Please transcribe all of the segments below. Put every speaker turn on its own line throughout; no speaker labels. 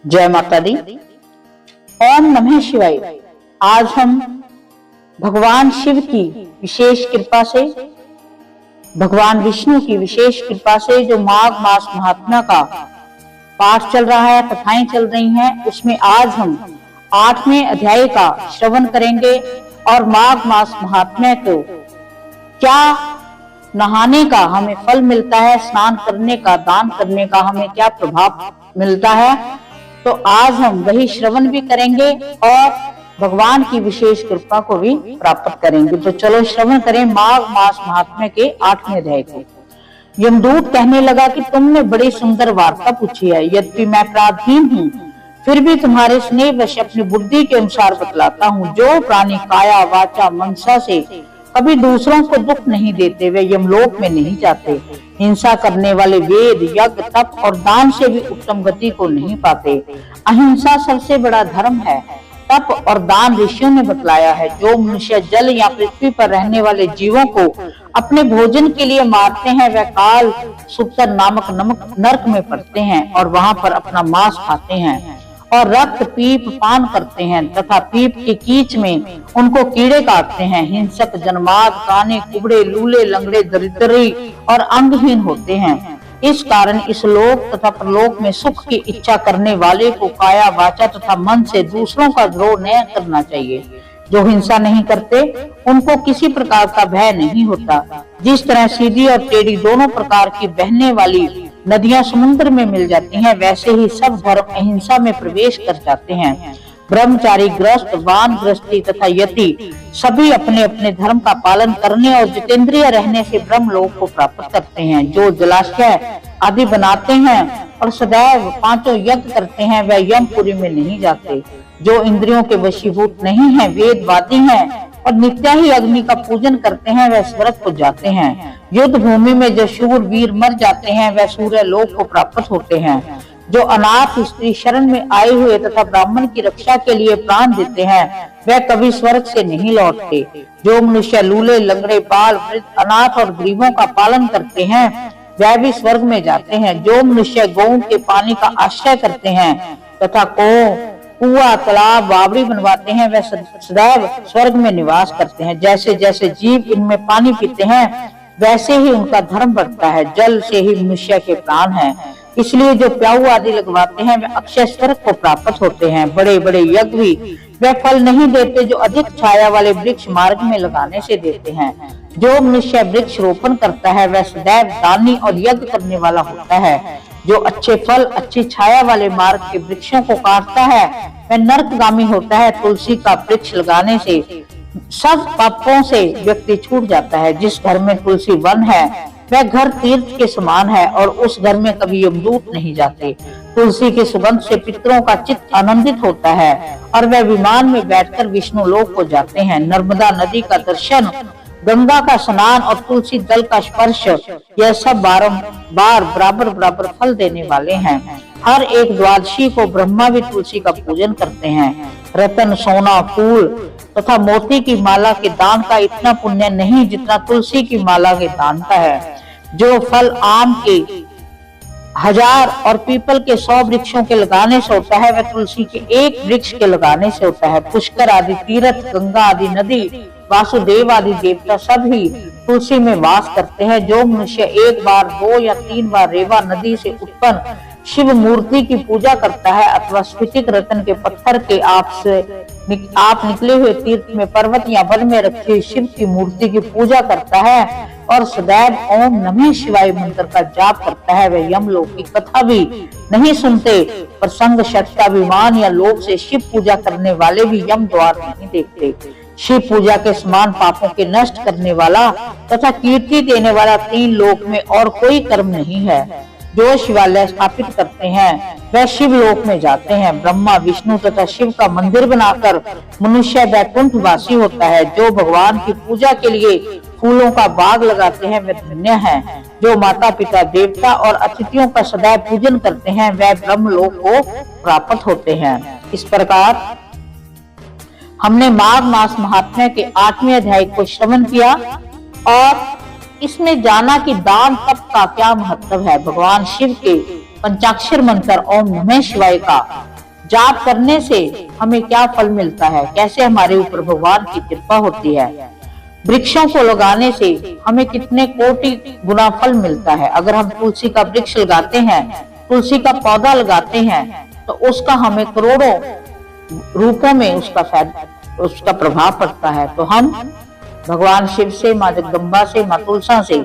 जय माता दी। ओम नमः शिवाय। आज हम भगवान शिव की विशेष कृपा से, भगवान विष्णु की विशेष कृपा से जो माघ मास महात्म्य का पाठ चल रहा है, कथाएं चल रही हैं, उसमें आज हम 8वें अध्याय का श्रवण करेंगे और माघ मास महात्म्य को क्या नहाने का हमें फल मिलता है, स्नान करने का, दान करने का हमें क्या प्रभाव मिलता है, तो आज हम वही श्रवण भी करेंगे और भगवान की विशेष कृपा को भी प्राप्त करेंगे। तो चलो श्रवण करें माघ मास महात्म्य के 8वें अध्याय को। यमदूत कहने लगा कि तुमने बड़ी सुंदर वार्ता पूछी है, यद्यपि मैं अपराधहीन हूँ फिर भी तुम्हारे स्नेह वश अपनी बुद्धि के अनुसार बतलाता हूँ। जो प्राणी काया वाचा मनसा से कभी दूसरों को दुख नहीं देते वे यमलोक में नहीं जाते। हिंसा करने वाले वेद, यज्ञ, तप और दान से भी उत्तम गति को नहीं पाते। अहिंसा सबसे बड़ा धर्म है। तप और दान ऋषियों ने बतलाया है। जो मनुष्य जल या पृथ्वी पर रहने वाले जीवों को अपने भोजन के लिए मारते हैं वह काल सुप्तर नामक नरक में पड़ते हैं और वहां पर अपना मांस खाते हैं और रक्त पीप पान करते हैं तथा पीप के कीच में उनको कीड़े काटते हैं। हिंसक जन्माद, काने, कुबड़े, लूले, लंगड़े, दरिद्री और अंगहीन होते हैं। इस कारण इस लोक तथा परलोक में सुख की इच्छा करने वाले को काया वाचा तथा मन से दूसरों का द्रोह न करना चाहिए। जो हिंसा नहीं करते उनको किसी प्रकार का भय नहीं होता। जिस तरह सीधी और टेढ़ी दोनों प्रकार की बहने वाली नदियां समुद्र में मिल जाती हैं, वैसे ही सब धर्म अहिंसा में प्रवेश कर जाते हैं। ब्रह्मचारी, गृहस्थ, वानप्रस्थी तथा यति सभी अपने अपने धर्म का पालन करने और जितेंद्रिय रहने से ब्रह्म लोक को प्राप्त करते हैं। जो जलाशय आदि बनाते हैं और सदैव 5 यज्ञ करते हैं वह यमपुरी में नहीं जाते। जो इंद्रियों के वशीभूत नहीं है, वेदवादी हैं और नित्य ही अग्नि का पूजन करते हैं वह स्वर्ग को जाते हैं। युद्ध भूमि में जो शूर वीर मर जाते हैं वह सूर्य लोक को प्राप्त होते हैं। जो अनाथ स्त्री शरण में आए हुए तथा ब्राह्मण की रक्षा के लिए प्राण देते हैं वह कभी स्वर्ग से नहीं लौटते। जो मनुष्य लूले, लंगड़े, बाल, वृद्ध, अनाथ और गरीबों का पालन करते हैं वह भी स्वर्ग में जाते हैं। जो मनुष्य गौ के पानी का आश्रय करते हैं तथा कुआं, तालाब, बावड़ी बनवाते हैं वह सदैव स्वर्ग में निवास करते हैं। जैसे जैसे जीव इनमें पानी पीते हैं वैसे ही उनका धर्म बढ़ता है। जल से ही मनुष्य के प्राण हैं, इसलिए जो प्याऊ आदि लगवाते हैं वे अक्षय स्वर्ग को प्राप्त होते हैं। बड़े बड़े यज्ञ भी वे फल नहीं देते जो अधिक छाया वाले वृक्ष मार्ग में लगाने से देते हैं। जो मनुष्य वृक्ष रोपण करता है वह सदैव दानी और यज्ञ करने वाला होता है। जो अच्छे फल, अच्छी छाया वाले मार्ग के वृक्षों को काटता है वह नरकगामी होता है। तुलसी का वृक्ष लगाने से सब पापों से व्यक्ति छूट जाता है। जिस घर में तुलसी वन है वह घर तीर्थ के समान है और उस घर में कभी यमदूत नहीं जाते। तुलसी के सुगंध से पितरों का चित्त आनंदित होता है और वह विमान में बैठकर विष्णु लोक को जाते हैं। नर्मदा नदी का दर्शन, गंगा का स्नान और तुलसी दल का स्पर्श यह सब बारंबार बराबर बराबर फल देने वाले हैं। हर एक द्वादशी को ब्रह्मा भी तुलसी का पूजन करते हैं। रतन, सोना, फूल तथा मोती की माला के दान का इतना पुण्य नहीं जितना तुलसी की माला के दान का है। जो फल आम के 1000 और पीपल के 100 वृक्षों के लगाने से होता है वह तुलसी के एक वृक्ष के लगाने से होता है। पुष्कर आदि तीर्थ, गंगा आदि नदी, वासुदेव आदि देवता सभी तुलसी में वास करते हैं। जो मनुष्य एक बार, 2 या 3 बार रेवा नदी से उत्पन्न शिव मूर्ति की पूजा करता है अथवा स्फटिक रत्न के पत्थर के आप निकले हुए तीर्थ में, पर्वत या वन में रखी शिव की मूर्ति की पूजा करता है और सदैव ओम नमः शिवाय मंत्र का जाप करता है वह यमलोक की कथा भी नहीं सुनते। प्रसंग, शक्ति, विमान या लोभ से शिव पूजा करने वाले भी यम द्वार नहीं देखते। शिव पूजा के समान पापों के नष्ट करने वाला तथा कीर्ति देने वाला 3 लोक में और कोई कर्म नहीं है। जो शिवालय स्थापित करते हैं वह शिव लोक में जाते हैं। ब्रह्मा, विष्णु तथा शिव का मंदिर बनाकर मनुष्य वैकुंठ वासी होता है। जो भगवान की पूजा के लिए फूलों का बाग लगाते हैं वे धन्य हैं। जो माता पिता, देवता और अतिथियों का सदैव पूजन करते हैं वह ब्रह्म लोक को प्राप्त होते हैं। इस प्रकार हमने माघ मास महात्म्य के 8वें अध्याय को श्रवण किया और इसमें जाना कि दान तप का क्या महत्व है। भगवान शिव के पंचाक्षर मंत्र ओम नमः शिवाय का जाप करने से हमें क्या फल मिलता है, कैसे हमारे ऊपर भगवान की कृपा होती है। वृक्षों को लगाने से हमें कितने कोटि गुना फल मिलता है। अगर हम तुलसी का वृक्ष लगाते हैं, तुलसी का पौधा लगाते हैं, तो उसका हमें करोड़ों रूपों में उसका प्रभाव पड़ता है। तो हम भगवान शिव से, माँ जगदम्बा से, माँ तुलसा से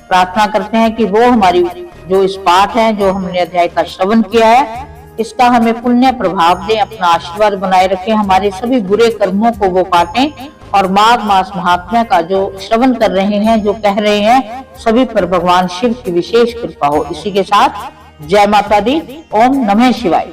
प्रार्थना करते हैं कि वो हमारी जो इस पाठ है, जो हमने अध्याय का श्रवण किया है, इसका हमें पुण्य प्रभाव दें, अपना आशीर्वाद बनाए रखें, हमारे सभी बुरे कर्मों को वो काटें और माघ मास महात्म्य का जो श्रवण कर रहे हैं, जो कह रहे हैं, सभी पर भगवान शिव की विशेष कृपा हो। इसी के साथ जय माता दी। ओम नमः शिवाय।